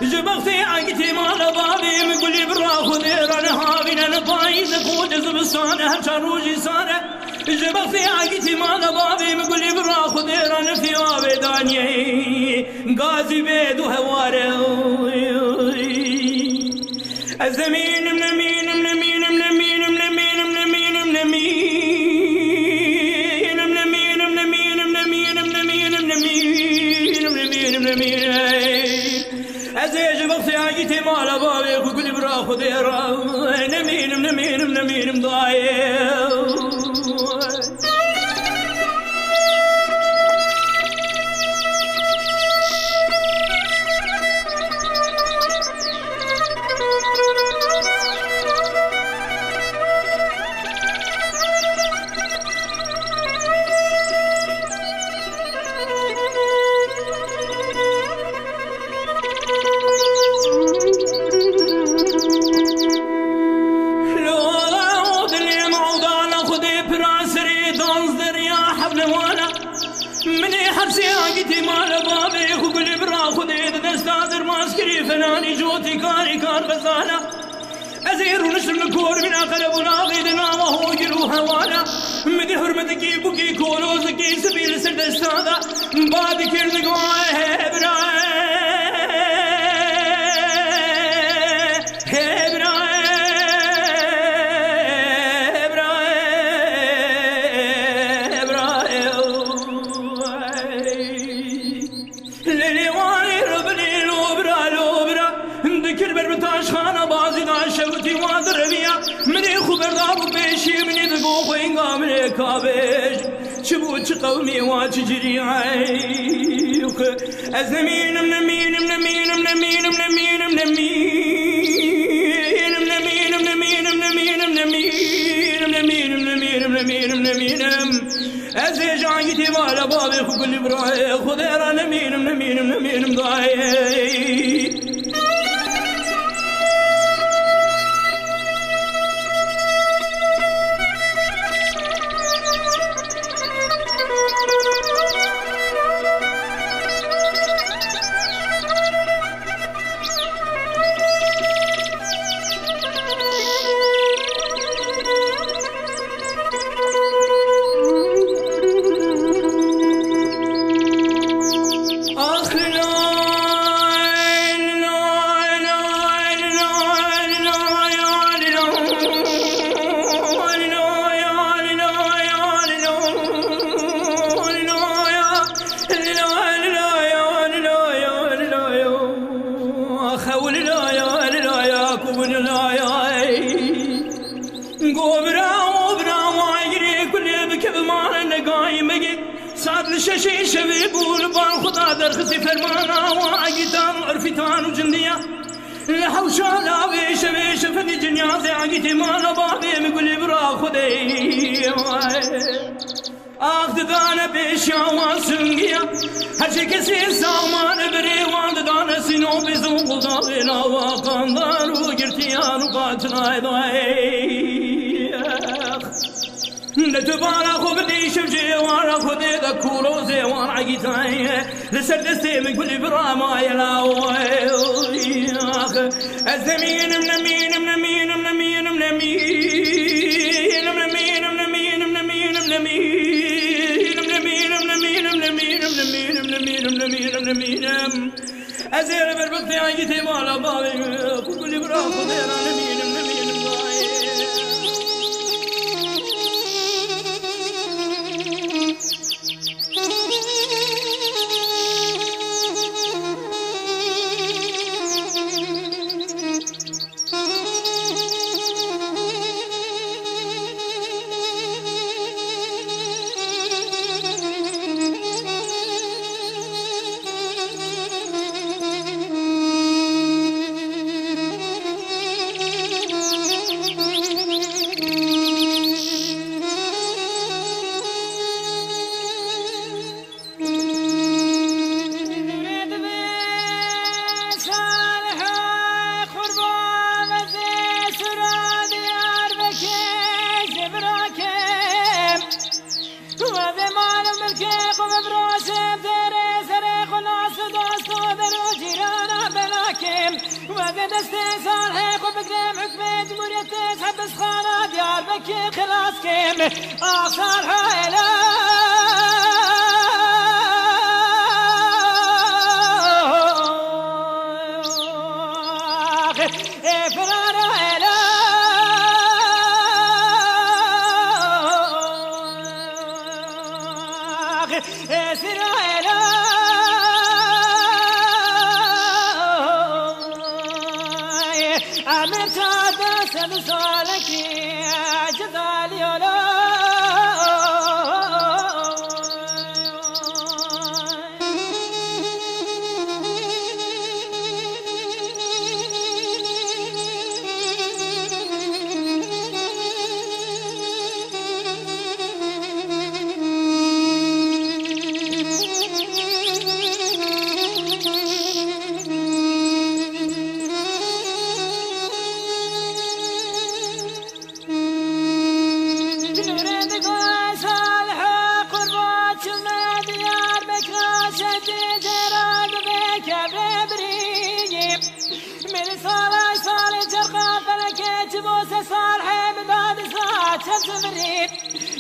جبختي عقتي مال بابي مقولي براخذ انا هابين انا بايز اخوض زبستانه هشروجي سانه جبختي عقتي مال بابي مقولي براخذ انا في بابي داني غازي بيد وهواره الزمين من مين من مين من مين من مين من مين من مين من مين أزيج بغسي عاجتي مالا بابي وكل براخو ديرا نمين نمين نمين مضايق مني حبسي عقتي مال بابي وكل براخذ دستادر ماسكري فناني جوتي كاري كار بزانا أزير ونشر الكور من أقرب وناغيدنا وهو جلو هوانا مدي حرمتكي بكي كولوزكي سبيل سرد استادا بادي كردك وايه براي مني خبردار بيشي مني ذقوق وينقام لكابش شبوت قومي واتجري عيق الزمين من مين من مين من مين من مين من مين من مين من مين من مين من مين من مين من مين من مين من مين أزيج عقتي مال بابي كل براي خذير أنا مين من مين من مين مضايق ششي شبيب والبان خدا درخسي فرمانا وعقيتان وعرفتان وجندية لحوشانا بيش بيش فدي جنيازي عقيتي مانا بابي مقولي برا خدي آخد دانا بيش ياوان سنگية هرشي كسي سامان بريوان دانا سينو بيزو قلداغينا وقاندان وقرتيان وقاتنا ايضاي لتبارا خوب دي شبجي وارا خذي ذا كوروزي وارا عقيتاي لسر دستي من كل براما يلاوي الزمين منمين منمين منمين منمين منمين منمين منمين منمين منمين أزير بالبطي عقيتي مالا بالي كل برا خذي انا نمين خلاص كم آثار هلا فرار هلا سر هلا أمرت هذا سالك جدالي ولا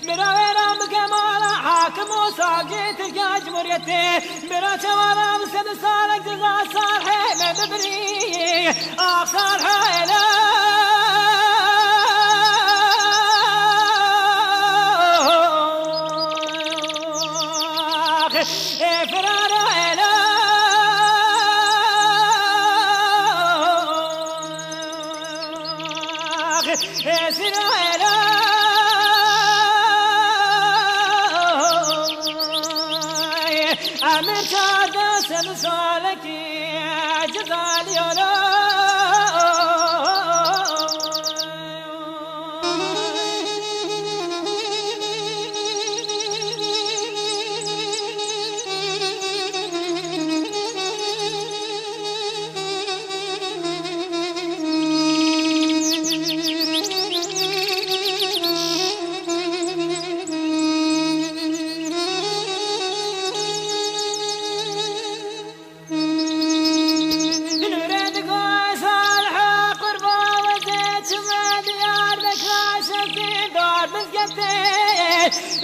براوينا بكمالا حاكم وساقيت الجاج مريتي برا شوالا مسد صالك جزا صالحي مببري صالحي لا فرارا لا سرا لا أمرت هذا سلسالك جزالي ولا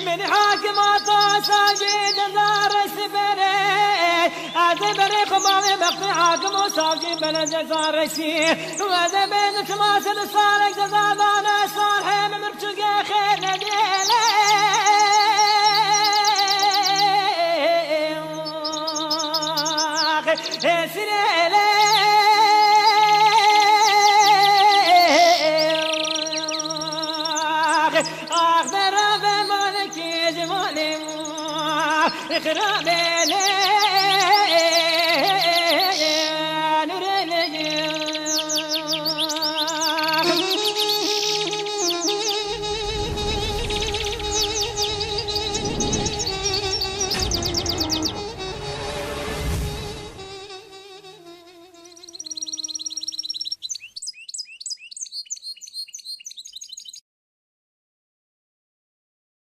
من حاكم وصاجد دار السبري أدبري قمامي مقطع حاكم وصاجد بلد جزار رشي وهذا بين تماثل صالح جزانا صالحي من مرتقى خير نديلي سريلي خرابي